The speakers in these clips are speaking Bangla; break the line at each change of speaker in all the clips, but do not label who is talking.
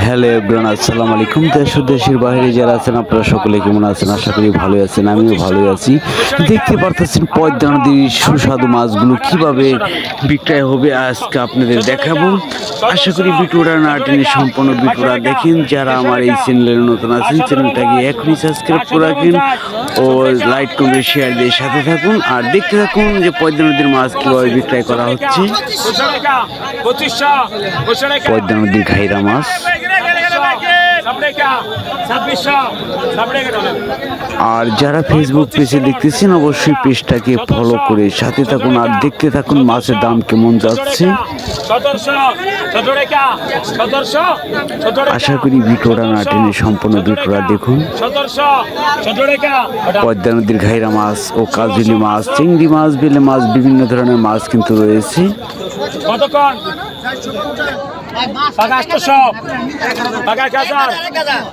হ্যালো এভরিওয়ান, আসসালামু আলাইকুম। দেশ ও দেশের বাইরে যারা আছেন আপনারা সকলে কেমন আছেন? আশা করি ভালোই আছেন, আমিও ভালোই আছি। দেখতে পারতেছেন পদ্মা নদীর সুস্বাদু মাছগুলো কিভাবে বিক্রয় হবে আজকে আপনাদের দেখাবো। আশা করি ভিডিওটা না টেনে সম্পূর্ণ ভিডিওটা দেখেন। যারা আমার এই চ্যানেলে নতুন আছেন চ্যানেলটাকে এখনই সাবস্ক্রাইব করে রাখেন ও লাইক কমেন্ট শেয়ার দিয়ে সাথে থাকুন আর দেখতে থাকুন যে পদ্মা নদীর মাছ কিভাবে বিক্রয় করা হচ্ছে। পদ্মা নদীর ঘাইরা মাছ আর যারা ফেসবুক পেজে দেখতেছেন অবশ্যই পেজটাকে ফলো করে সাথে থাকুন আর দেখতে থাকুন মাছের দাম কেমন যাচ্ছে। আশা করি ভিডিওটা না টেনে সম্পূর্ণ ভিডিওটা দেখুন। পদ্মা নদীর ঘাইরা মাছ ও কাজলি মাছ, চিংড়ি মাছ, বেলে মাছ, বিভিন্ন ধরনের মাছ কিন্তু রয়েছে।
পাকা 800, পাকা 1000,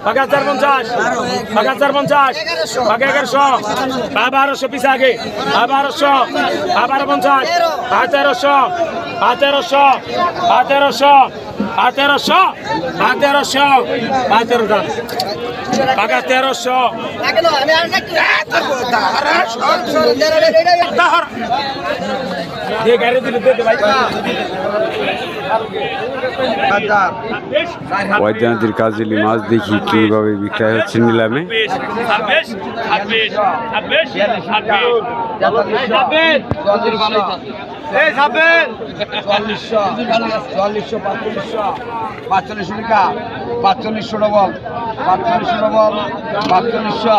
পাকা 450, পাকা 450, পাকা 1100, পাকা 1200 পিস আগে, পাকা 1200, পাকা 1250, পাকা 1300, পাকা 1300, পাকা 1300, পাকা 1300, পাকা 1300, পাকা 1300, পাকা 1300, ये गाड़ी दिले दे भाई
পদ্মা নদীর কাজলি মাছ দেখি কিভাবে বিক্রয় হচ্ছে নিলামে।
পাঁচচল্লিশশো ডবল 4500 ডবল 4500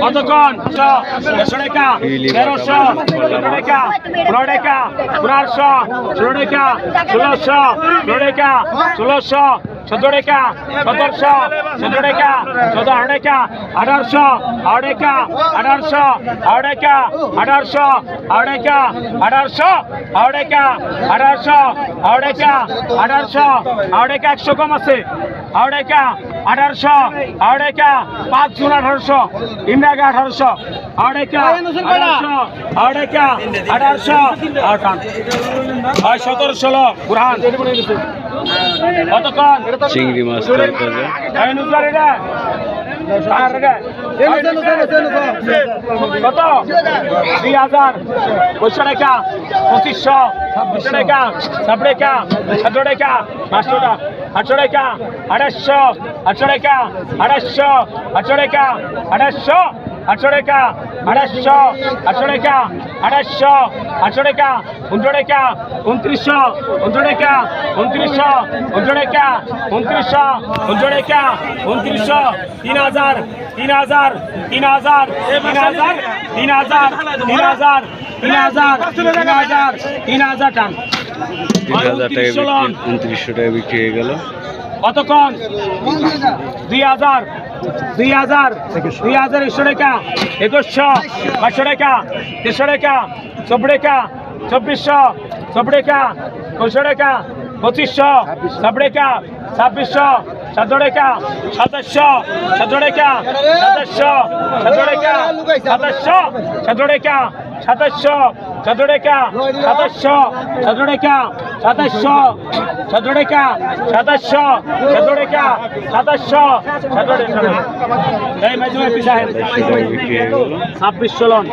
কতক্ষণ 100 টাকা 1300 14 টাকা 15 টাকা 1500 16 টাকা 1600 16 টাকা 1600 17 টাকা 1700 17 টাকা 17 টাকা 1800 টাকা 1800 টাকা 1800 টাকা 1800 টাকা 1800 টাকা 1800 টাকা 100 কম আছে টাকা 1800 টাকা 5 জুন 1800 ইমরাকে 1800 টাকা 1800 টাকা 1800 1700 বুরহান কতক্ষণ
চিংড়ি মাছ
কত 2000 500 টাকা 2500 26 টাকা 27 টাকা 17 টাকা 500 টাকা 800 টাকা 800 800 টাকা 800 800 টাকা 800 800 টাকা 800 800 টাকা 800 800 টাকা 19 টাকা 2900 19 টাকা 2900 19 টাকা 2900 19 টাকা 2900 3000 3000 3000 3000 3000 3000 3000 টান
3000 টাকা 2900 টাকা বিক্রি হয়ে গেল।
কতক্ষণ 2000 2000 2100 টাকা 2100 500 টাকা 300 টাকা 24 টাকা 2400 24 টাকা 2500 টাকা 2500 26 টাকা 2600 17 টাকা 2700 17 টাকা 2700 17 টাকা 2700 17 টাকা 2700 17 টাকা 2700 17 টাকা 2700 17 টাকা 2700 17 টাকা 2700 17 টাকা এই মাঝে পিছায় 2600 লোন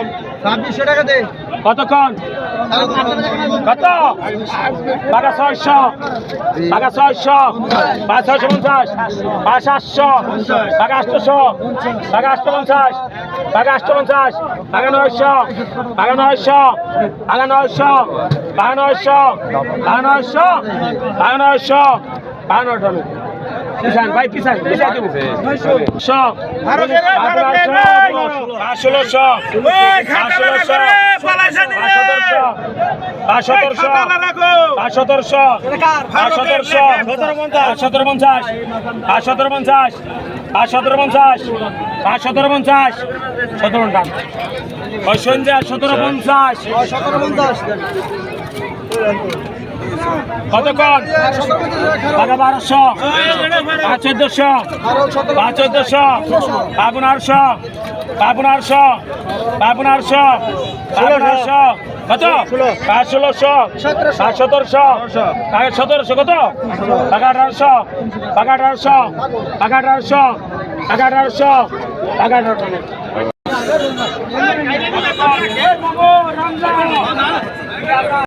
2600 টাকা দে
কতক্ষণ কত টাকা 600 টাকা 600 550 500 টাকা 800 টাকা 850 টাকা 850 টাকা 900 টাকা 900 টাকা 900 টাকা 900 টাকা 900 টাকা 900 টাকা 900 পিছান ভাই পিছান পিছাই দেবো 100 1600 কতক্ষণ? 1200, 1400, 1400, 1500, 1500, 1500, 1500, কত? 1600, 1700, 1700 কত? 1800, 1800, 1800, 1800, 1800